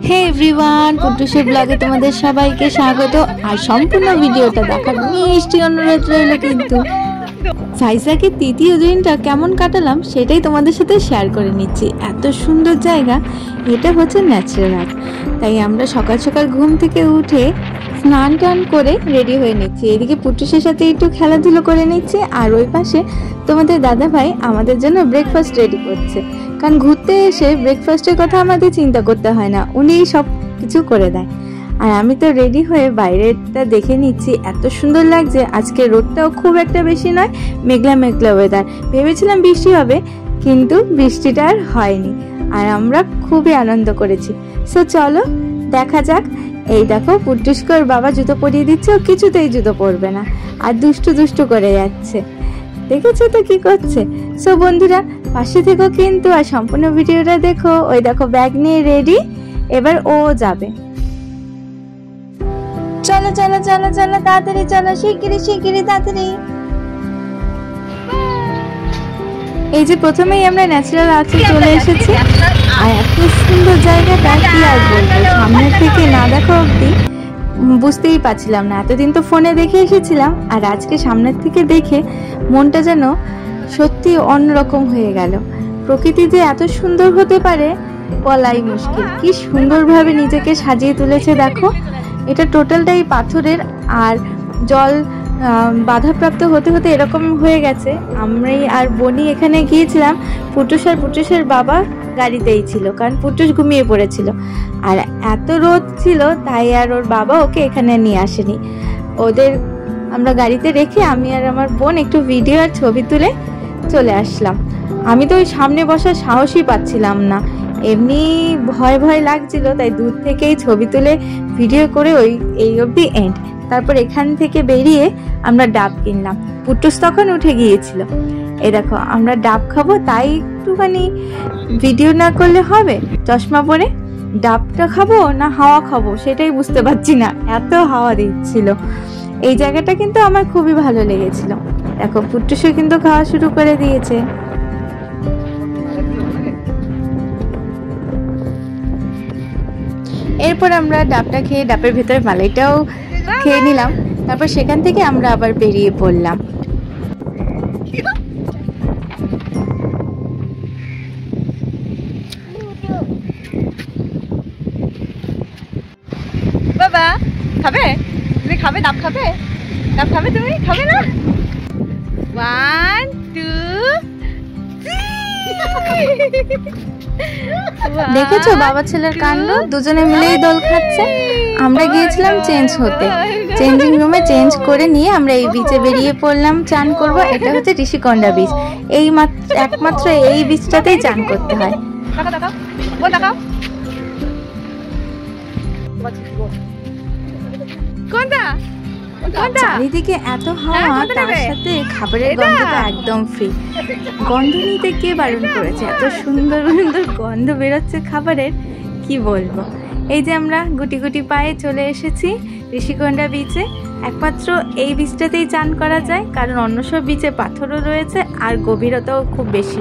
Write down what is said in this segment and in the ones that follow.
হে everyone, পুটুসের ব্লগে তোমাদের সবাইকে স্বাগত। আর সম্পূর্ণ ভিডিওটা দেখার মিষ্টি অনুরোধ রইল। কিন্তু ভাইজাগের তৃতীয় দিনটা কেমন কাটালাম সেটাই তোমাদের সাথে শেয়ার করে নিচ্ছি। এত সুন্দর জায়গা, এটা হচ্ছে ন্যাচারাল আর্ট। তাই আমরা সকাল সকাল ঘুম থেকে উঠে স্নান টান করে রেডি হয়ে নিচ্ছি। এদিকে পুটুসের সাথে একটু খেলাধুলো করে নিচ্ছি, আর ওই পাশে তোমাদের দাদা ভাই আমাদের জন্য ব্রেকফাস্ট রেডি করছে। কারণ ঘুরতে এসে ব্রেকফাস্টের কথা আমাদের চিন্তা করতে হয় না, উনিই সব কিছু করে দেয়। আর আমি তো রেডি হয়ে বাইরেটা দেখে নিচ্ছি, এত সুন্দর লাগছে। আজকে রোদটাও খুব একটা বেশি নয়, মেঘলা মেঘলা ওয়েদার। ভেবেছিলাম বৃষ্টি হবে, কিন্তু বৃষ্টিটা আর হয়নি। আর আমরা খুবই আনন্দ করেছি। সো চলো দেখা যাক। এই দেখো পুটুসকর বাবা জুতো পরিয়ে দিচ্ছে, ও কিছুতেই জুতো পরবে না, আর দুষ্টু দুষ্টু করে যাচ্ছে। দেখেছো তো কি করছে। সো বন্ধুরা পাশে থেকো কিন্তু, আর সম্পূর্ণ ভিডিওটা দেখো। ওই দেখো ব্যাগ নিয়ে রেডি, এবার ও যাবে। চলো চলো চলো চলো তাড়াতাড়ি চলো, শিগগিরি শিগগিরি তাড়াতাড়ি। এই যে প্রথমেই আমরা ন্যাচারাল আর্টে চলে এসেছি। আর এত সুন্দর জায়গাটা কি আর বলবো, সামনের থেকে না দেখা অবধি বুঝতেই পারছিলাম না। এতদিন তো ফোনে দেখে এসেছিলাম, আর আজকে সামনের থেকে দেখে মনটা যেন সত্যি অন্যরকম হয়ে গেল। প্রকৃতি যে এত সুন্দর হতে পারে বলাই মুশকিল। কি সুন্দরভাবে নিজেকে সাজিয়ে তুলেছে দেখো। এটা টোটালটাই পাথরের, আর জল বাধাপ্রাপ্ত হতে হতে এরকম হয়ে গেছে। আমরাই আর বনি এখানে গিয়েছিলাম, পুটুসের বাবা গাড়িতেই ছিল, কারণ পুটুস ঘুমিয়ে পড়েছিল। আর এত রোদ ছিল, তাই আর ওর বাবা ওকে এখানে নিয়ে আসেনি। ওদের আমরা গাড়িতে রেখে আমি আর আমার বোন একটু ভিডিও আর ছবি তুলে চলে আসলাম। আমি তো ওই সামনে বসার সাহসই পাচ্ছিলাম না, এমনি ভয় ভয় লাগছিল। তাই দূর থেকেই ছবি তুলে ভিডিও করে এই অবধি এন্ড। তারপর এখান থেকে বেরিয়ে আমরা ডাব কিনলাম। পুটুস তখন উঠে গিয়েছিল। এই দেখো আমরা ডাব খাবো, তাই একটুখানি ভিডিও না করলে হবে। চশমা পরে ডাবটা খাবো না হাওয়া খাবো সেটাই বুঝতে পারছি না, এত হাওয়া দিচ্ছিল। এই জায়গাটা কিন্তু আমার খুবই ভালো লেগেছিল। দেখো পুটুসও কিন্তু খাওয়া শুরু করে দিয়েছে। এরপর আমরা ডাবটা খেয়ে ডাবের ভেতরে মালাইটাও খেয়ে নিলাম। তারপর সেখান থেকে আমরা আবার বেরিয়ে পড়লাম। বাবা খাবে? তুমি খাবে? ডাব খাবে? ডাব খাবে? তুমি খাবে না? 1 2 দেখেছো বাবা ছেলের কাণ্ড, দুজনে মিলেই দোল খাচ্ছে। আমরা গিয়েছিলাম চেঞ্জ হতে, চেঞ্জিং রুমে চেঞ্জ করে নিয়ে আমরা এই বিচে বেরিয়ে পড়লাম চান করব। এটা হচ্ছে ঋষিকন্ডা বিচ। এই একমাত্র এই বিচটাতেই চান করতে হয়। কোনটা? চারিদিকে এত হাওয়া, তার সাথে খাবারের গন্ধটা একদম ফ্রি। গন্ধ নিতে কে বারণ করেছে? এত সুন্দর সুন্দর গন্ধ বেরোচ্ছে খাবারের, কি বলবো। এই যে আমরা গুটি গুটি পায়ে চলে এসেছি ঋষিকন্ডা বিচে। একমাত্র এই বিচটাতেই চান করা যায়, কারণ অন্য সব বিচে পাথরও রয়েছে আর গভীরতাও খুব বেশি।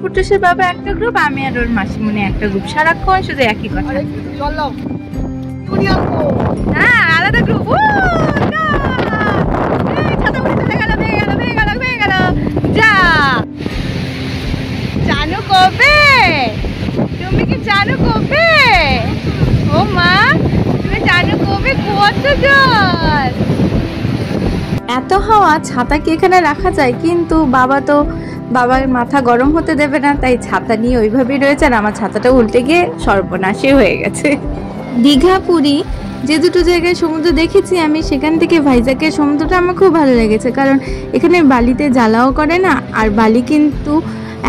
পুটুসের বাবা একটা গ্রুপ, আমি আর ওর মাসিমণি একটা গ্রুপ। সারাক্ষণ শুধু একই কথা। হ্যাঁ আলাদা গ্রুপ। যা জানো কবে? তুমি কি জানো কবে? ও মা তুমি জানো কবে? কত জল, এত হাওয়া, ছাতা কি এখানে রাখা যায়? কিন্তু বাবার মাথা গরম হতে দেবে না, তাই ছাতা নিয়ে ওইভাবেই রয়েছে। আর আমার ছাতাটা উল্টে গিয়ে সর্বনাশী হয়ে গেছে। দীঘা পুরী যে দুটো জায়গায় সমুদ্র দেখেছি আমি, সেখান থেকে ভাইজাগের সমুদ্রটা আমার খুব ভালো লেগেছে। কারণ এখানে বালিতে জ্বালাও করে না, আর বালি কিন্তু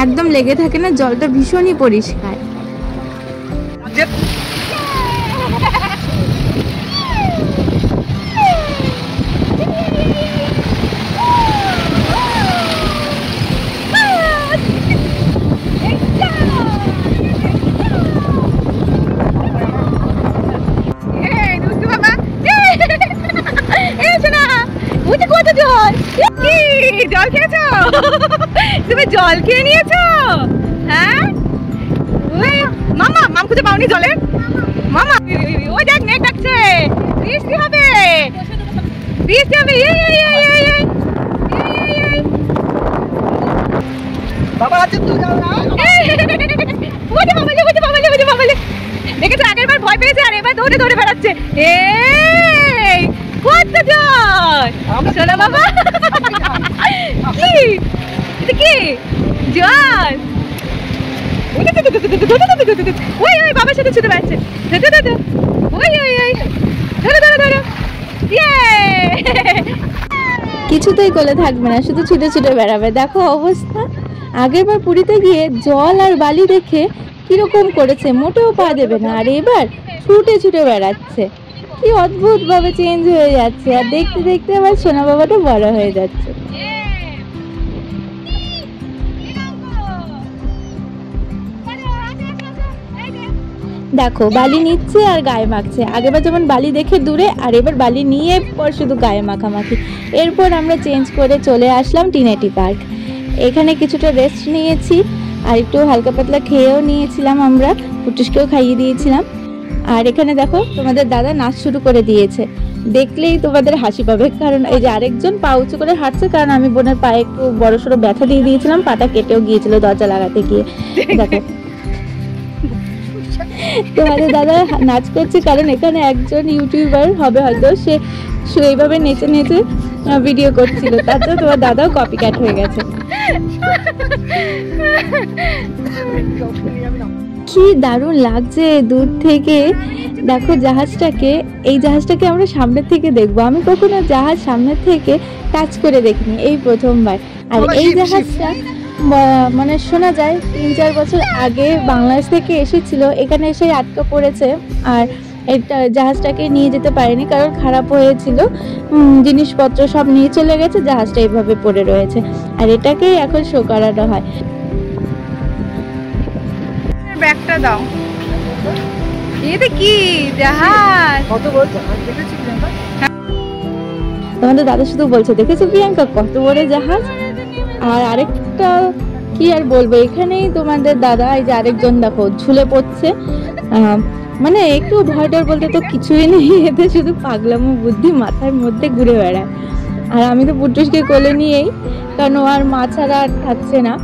একদম লেগে থাকে না, জলটা ভীষণই পরিষ্কার। জল খেয়েছো? তুমি জল খেয়ে নিয়েছো? হ্যাঁ মামা, মাম খুঁজে পাওনি জলের? মামা ওই দেখ মেঘ ডাকছে, বৃষ্টি হবে, বৃষ্টি হবে। বাবা আছে তো, দেখেছো আগের বার ভয় পেয়েছে আর এবার দৌড়ে দৌড়ে বেড়াচ্ছে। এই কত জল সোনা বাবা, কি এটা কি জল? ওই ওই বাবার সাথে ছুটে বেড়াচ্ছে, ওই ওই ওই ধরো ধরো ধরো। কিছুতেই কোলে থাকবে না, শুধু ছুটে ছুটে বেড়াবে। দেখো অবস্থা, আগের বার পুরীতে গিয়ে জল আর বালি দেখে কিরকম করেছে, মোটেও পা দেবে না, আর এবার ছুটে ছুটে বেড়াচ্ছে। কি অদ্ভুত ভাবে চেঞ্জ হয়ে যাচ্ছে, আর দেখতে দেখতে আবার সোনা বাবাটা বড় হয়ে যাচ্ছে। দেখো বালি নিচ্ছে আর গায়ে মাখছে, আগেরবার যেমন বালি দেখে দূরে, আর এবার বালি নিয়ে পর শুধু গায়ে মাখামাখি। এরপর আমরা চেঞ্জ করে চলে আসলাম টিনেটি পার্ক। এখানে কিছুটা রেস্ট নিয়েছি আর একটু হালকা পাতলা খেয়েও নিয়েছিলাম, আমরা পুটুসকেও খাইয়ে দিয়েছিলাম। আর এখানে দেখো তোমাদের দাদা নাচ শুরু করে দিয়েছে, দেখলেই তোমাদের হাসি পাবে, কারণ এই যে আরেকজন পা উঁচু করে হাঁটছে, কারণ আমি বোনের পায়ে একটু বড় সড়ো ব্যথা দিয়ে দিয়েছিলাম, পাটা কেটেও গিয়েছিল দরজা লাগাতে গিয়ে। দেখো তোমাদের দাদা নাচ করছে, কারণ এখানে একজন ইউটিউবার হবে হয়তো, সে এইভাবে নেচে নেচে ভিডিও করছিল, তার জন্য তোমার দাদাও কপি ক্যাট হয়ে গেছে। কি দারুণ লাগছে দূর থেকে। দেখো জাহাজটাকে, এই জাহাজটাকে আমরা সামনের থেকে দেখবো, আমি কখনো জাহাজ সামনের থেকে টাচ করে দেখিনি, এই প্রথমবার। আর এই জাহাজটা মানে শোনা যায় 3-4 বছর আগে বাংলাদেশ থেকে এসেছিল, এখানে এসে আটকা পড়েছে, আর এটা জাহাজটাকে নিয়ে যেতে পারেনি কারণ খারাপ হয়েছিল, জিনিসপত্র সব নিয়ে চলে গেছে, জাহাজটা এইভাবে পড়ে রয়েছে, আর এটাকেই এখন শো করানো হয়। ব্যাগটা দাও। এটা কি জাহাজ? কত বড় জাহাজ দেখেছো প্রিয়াঙ্কা? তোমাদের দাদা শুধু বলছে, দেখেছো প্রিয়াঙ্কা কত বড় জাহাজ? আর আরেকটা কি আর বলবো, এখানেই তোমাদের দাদা এই যে আরেকজন দেখো ঝুলে পড়ছে, মানে একটু ভয় ডর বলতে তো কিছুই নেই, এতে শুধু পাগলামো বুদ্ধি মাথার মধ্যে ঘুরে বেড়ায়। আর আমি তো পুটুসকে কোলে নিয়েই, কারণ ও আর মা ছাড়া আর থাকছে না,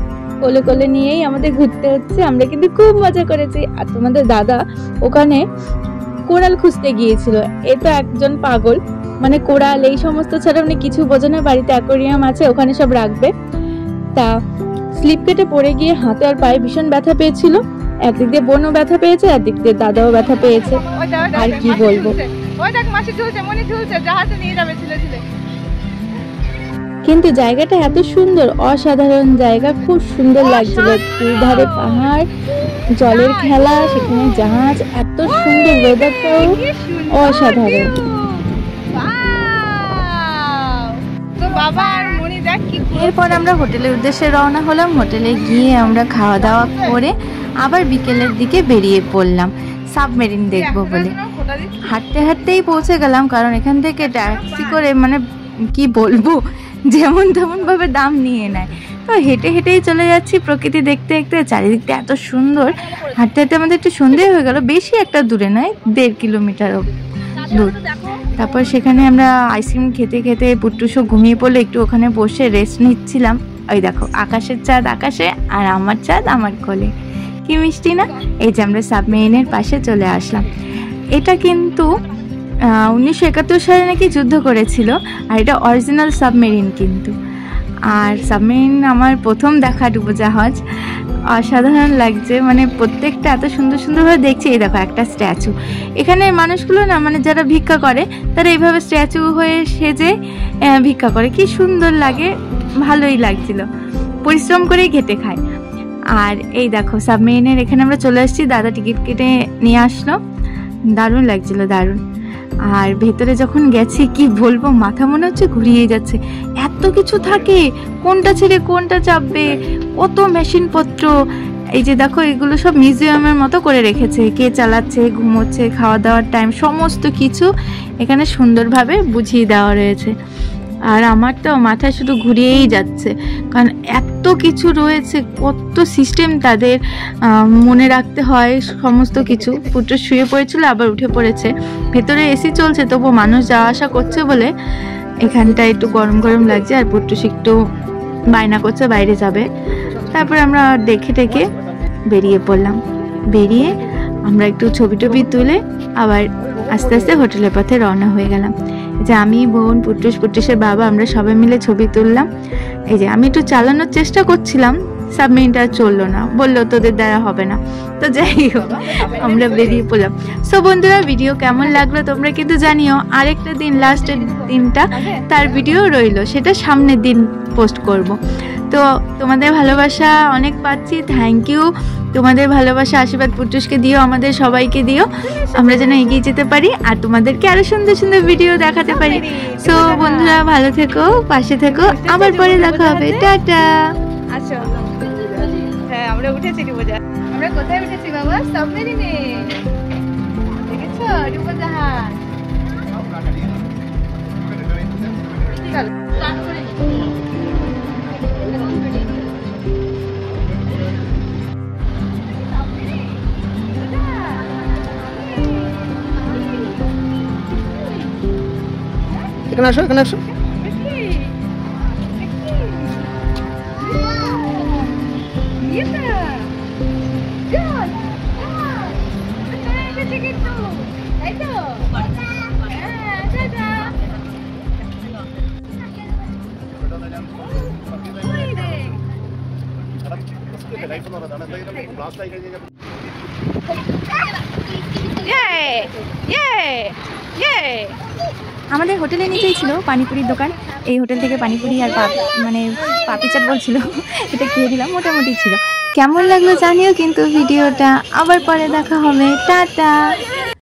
কোলে কোলে নিয়েই আমাদের ঘুরতে হচ্ছে। আমরা কিন্তু খুব মজা করেছি। আর তোমাদের দাদা ওখানে কোরাল খুঁজতে গিয়েছিল, এ তো একজন পাগল, মানে কোরাল এই সমস্ত ছাড়া উনি কিছু বোঝে না, বাড়িতে অ্যাকোয়ারিয়াম আছে ওখানে সব রাখবে। তা স্লিপ কেটে পড়ে গিয়ে হাতে আর পায়ে ভীষণ ব্যথা পেয়েছিল, একদিক দিয়ে বোনও ব্যথা পেয়েছে, একদিক দিয়ে দাদাও ব্যথা পেয়েছে। আর কি বলবো, কিন্তু জায়গাটা এত সুন্দর, অসাধারণ জায়গা, খুব সুন্দর লাগছিল। দুধারে পাহাড়, জলের খেলা, সেখানে জাহাজ, এত সুন্দর, ওয়েদারটাও অসাধারণ। এরপর আমরা হোটেলের উদ্দেশ্যে রওনা হলাম। হোটেলে গিয়ে আমরা খাওয়া দাওয়া করে আবার বিকেলের দিকে বেরিয়ে পড়লাম সাবমেরিন দেখবো বলে। হাঁটতে হাঁটতেই পৌঁছে গেলাম, কারণ এখান থেকে ট্যাক্সি করে মানে কি বলবো, যেমন তেমন ভাবে দাম নিয়ে নেয়। তো হেঁটে হেঁটেই চলে যাচ্ছি প্রকৃতি দেখতে দেখতে, চারিদিকটা এত সুন্দর। হাঁটতে হাঁটতে আমাদের একটু সন্ধে হয়ে গেল, বেশি একটা দূরে নয়, 1.5 কিলোমিটার দূর। তারপর সেখানে আমরা আইসক্রিম খেতে খেতে পুট্টুসও ঘুমিয়ে পড়লে, একটু ওখানে বসে রেস্ট নিচ্ছিলাম। ওই দেখো আকাশের চাঁদ আকাশে, আর আমার চাঁদ আমার কোলে, কি মিষ্টি না। এই যে আমরা সাবমেরিনের পাশে চলে আসলাম। এটা কিন্তু 1971 সালে নাকি যুদ্ধ করেছিল, আর এটা অরিজিনাল সাবমেরিন কিন্তু। আর সাবমেরিন আমার প্রথম দেখা ডুবোজাহাজ, অসাধারণ লাগছে, মানে প্রত্যেকটা এত সুন্দর সুন্দরভাবে দেখছি। এই দেখো একটা স্ট্যাচু, এখানে মানুষগুলো না মানে যারা ভিক্ষা করে তারা এইভাবে স্ট্যাচু হয়ে সেজে ভিক্ষা করে, কি সুন্দর লাগে, ভালোই লাগছিল, পরিশ্রম করেই খেতে খায়। আর এই দেখো সাবমেরিনের এখানে আমরা চলে আসছি, দাদা টিকিট কেটে নিয়ে আসলো, দারুণ লাগছিল, দারুণ। আর ভেতরে যখন গেছি কি বলবো, মাথা মনে হচ্ছে ঘুরিয়ে যাচ্ছে, এত কিছু থাকে, কোনটা ছেড়ে কোনটা চাপবে, কত মেশিনপত্র। এই যে দেখো এগুলো সব মিউজিয়ামের মতো করে রেখেছে, কে চালাচ্ছে, ঘুমোচ্ছে, খাওয়া দাওয়ার টাইম, সমস্ত কিছু এখানে সুন্দরভাবে বুঝিয়ে দেওয়া রয়েছে। আর আমার তো মাথায় শুধু ঘুরিয়েই যাচ্ছে, কারণ এত কিছু রয়েছে, কত সিস্টেম তাদের মনে রাখতে হয় সমস্ত কিছু। পুত্র শুয়ে পড়েছিল, আবার উঠে পড়েছে। ভেতরে এসি চলছে, তবু মানুষ যাওয়া আসা করছে বলে এখানটা একটু গরম গরম লাগছে। আর পুত্রুষ একটু বায়না করছে বাইরে যাবে। তারপর আমরা দেখে টেকে বেরিয়ে পড়লাম। বেরিয়ে আমরা একটু ছবি টবি তুলে আবার আস্তে আস্তে হোটেলের পথে রওনা হয়ে গেলাম। যে আমি, বোন, পুট্টুসের বাবা, আমরা সবাই মিলে ছবি তুললাম। এই যে আমি একটু চালানোর চেষ্টা করছিলাম, সাবমেরিনটা চললো না, বললো তোদের দ্বারা হবে না। তো যাই হোক, আমরা বেরিয়ে পড়লাম। সো বন্ধুরা, ভিডিও কেমন লাগলো তোমরা কিন্তু জানিও। আরেকটা দিন, লাস্টের দিনটা, তার ভিডিও রইলো, সেটা সামনের দিন পোস্ট করব। তো তোমাদের ভালোবাসা অনেক পাচ্ছি, থ্যাংক ইউ। তোমাদের ভালোবাসা আশীর্বাদ পুট্টুসকে দিও, আমাদের সবাইকে দিও, আমরা যেন এগিয়ে যেতে পারি আর তোমাদেরকে আরো সুন্দর সুন্দর ভিডিও দেখাতে পারি। সো বন্ধুরা, ভালো থেকো, পাশে থেকো, আবার পরে দেখা হবে। টাটা। আচ্ছা, হ্যাঁ আমরা উঠেছি ডুবোজাহাজ। আমরা কোথায় উঠেছি বাবা? সাবমেরিনে। দেখেছো ডুবোজাহাজ? চল। এখানে আসো, এখানে আসো। আমাদের হোটেলের নিচেই ছিল পানিপুরির দোকান। এই হোটেল থেকে পানিপুরি আর মানে পাপড়ি চাট বলছিল, এটা খেয়ে দিলাম, মোটামুটি ছিল। কেমন লাগলো জানিও কিন্তু ভিডিওটা। আবার পরে দেখা হবে। টাটা।